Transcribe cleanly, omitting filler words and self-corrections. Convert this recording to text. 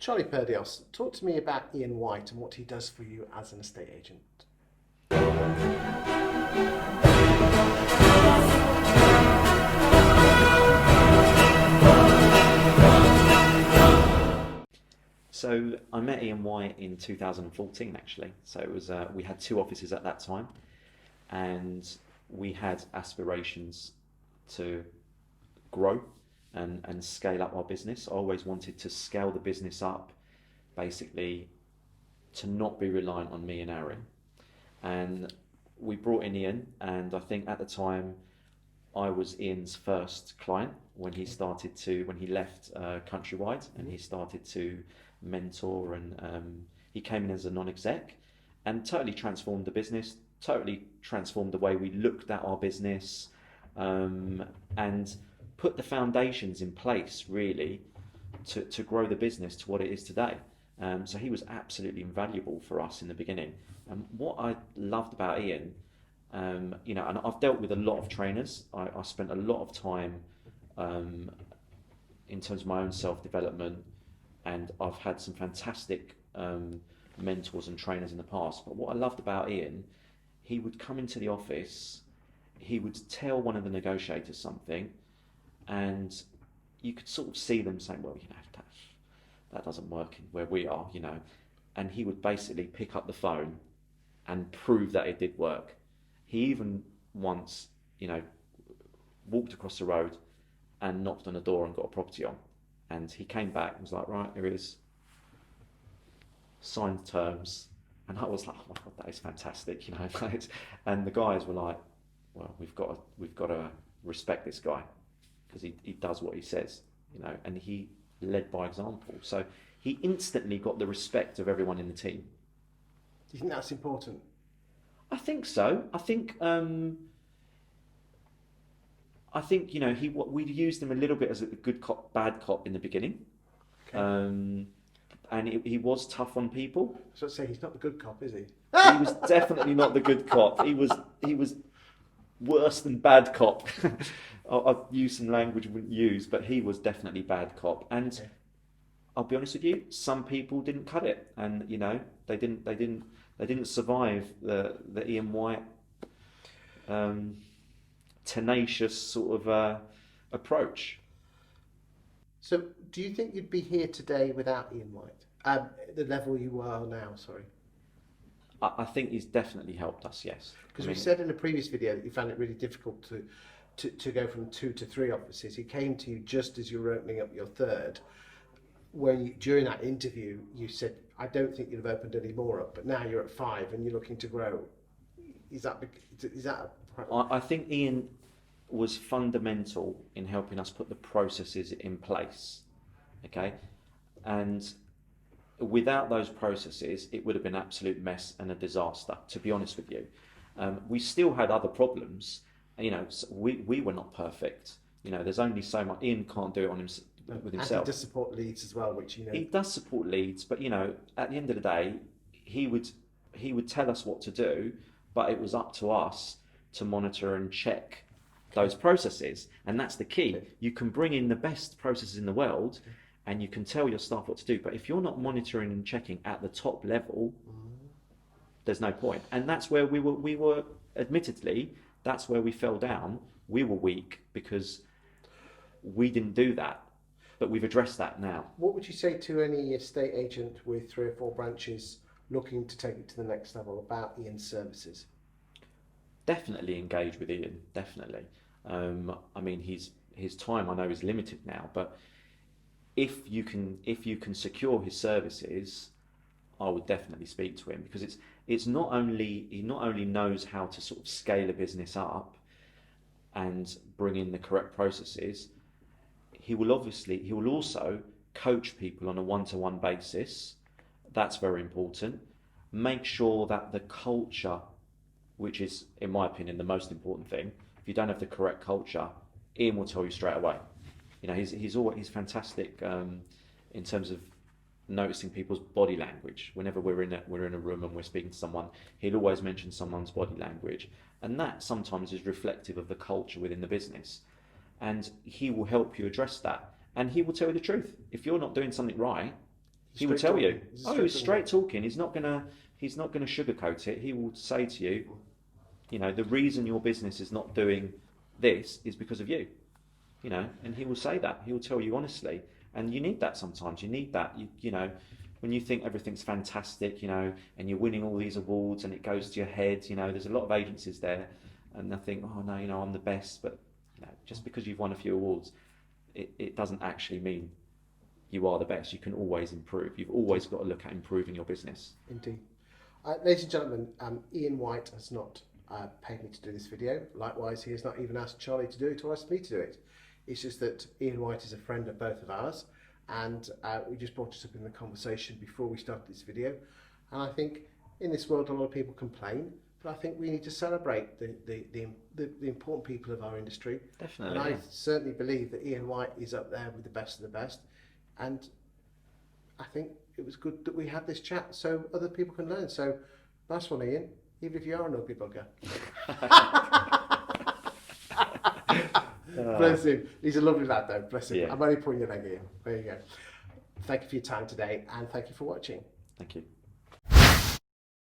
Charlie Perdios, talk to me about Iain White and what he does for you as an estate agent. So I met Iain White in 2014 actually. So it was we had two offices at that time, and we had aspirations to grow and scale up our business. I always wanted to scale the business up, basically to not be reliant on me and Aaron. And we brought in Iain, and I think at the time I was Ian's first client when he left Countrywide, and he started to mentor, and he came in as a non-exec and totally transformed the business, totally transformed the way we looked at our business, and put the foundations in place really to grow the business to what it is today. So he was absolutely invaluable for us in the beginning. And what I loved about Iain, and I've dealt with a lot of trainers. I spent a lot of time in terms of my own self-development, and I've had some fantastic mentors and trainers in the past. But what I loved about Iain, he would come into the office, he would tell one of the negotiators something, and you could sort of see them saying, well, that doesn't work where we are, and he would basically pick up the phone and prove that it did work. He even once, walked across the road and knocked on a door and got a property on. And he came back and was like, right, here it is, signed terms. And I was like, oh my God, that is fantastic, And the guys were like, well, we've got to respect this guy because he does what he says, and he led by example. So he instantly got the respect of everyone in the team. Do you think that's important? I think so. I think we used him a little bit as a good cop, bad cop in the beginning, Okay. And he was tough on people. So let's say he's not the good cop, is he? He was definitely not the good cop. He was worse than bad cop. I've used some language I wouldn't use, but he was definitely bad cop. And okay. I'll be honest with you, some people didn't cut it, and they didn't survive the Iain White tenacious sort of approach. So do you think you'd be here today without Iain White? The level you are now, sorry. I think he's definitely helped us, yes. Because we said in a previous video that you found it really difficult to go from 2 to 3 offices. He came to you just as you were opening up your third. During that interview, you said, I don't think you'd have opened any more up, but now you're at 5 and you're looking to grow. Is that I think Iain was fundamental in helping us put the processes in place, okay? And without those processes, it would have been an absolute mess and a disaster, to be honest with you. We still had other problems. We were not perfect. There's only so much. Iain can't do it on with himself. And he does support leads as well, which He does support leads, but at the end of the day, he would tell us what to do, but it was up to us to monitor and check those processes, and that's the key. Okay. You can bring in the best processes in the world, and you can tell your staff what to do, but if you're not monitoring and checking at the top level, there's no point. And that's where we were admittedly, that's where we fell down. We were weak because we didn't do that, but we've addressed that now. What would you say to any estate agent with 3 or 4 branches looking to take it to the next level about Iain's services? Definitely engage with Iain, definitely. His time I know is limited now, but if you can secure his services, I would definitely speak to him, because he not only knows how to sort of scale a business up and bring in the correct processes, he will also coach people on a one-to-one basis. That's very important. Make sure that the culture, which is, in my opinion, the most important thing. If you don't have the correct culture, Iain will tell you straight away. He's fantastic in terms of noticing people's body language. Whenever we're in a room and we're speaking to someone, he'll always mention someone's body language, and that sometimes is reflective of the culture within the business. And he will help you address that, and he will tell you the truth. If you're not doing something right, He will tell you. He's Oh, he's straight talker. talking. He's not gonna sugarcoat it. He will say to you, you know, the reason your business is not doing this is because of you. You know, and he will say that. He will tell you honestly. And you need that sometimes. You need that. You know, when you think everything's fantastic, you know, and you're winning all these awards and it goes to your head, you know, there's a lot of agencies there and they think, oh no, you know, I'm the best. But you know, just because you've won a few awards, it doesn't actually mean you are the best. You can always improve. You've always got to look at improving your business. Indeed. Ladies and gentlemen, Iain White has not paid me to do this video. Likewise, he has not even asked Charlie to do it or asked me to do it. It's just that Iain White is a friend of both of ours, and we just brought it up in the conversation before we started this video. And I think in this world a lot of people complain, but I think we need to celebrate the important people of our industry. Definitely. And I certainly believe that Iain White is up there with the best of the best. And I think it was good that we had this chat so other people can learn. So nice one, Iain, even if you are an ugly bugger. Bless him. He's a lovely lad though, bless him. Yeah. I'm only pulling your leg, Iain. There you go. Thank you for your time today and thank you for watching. Thank you.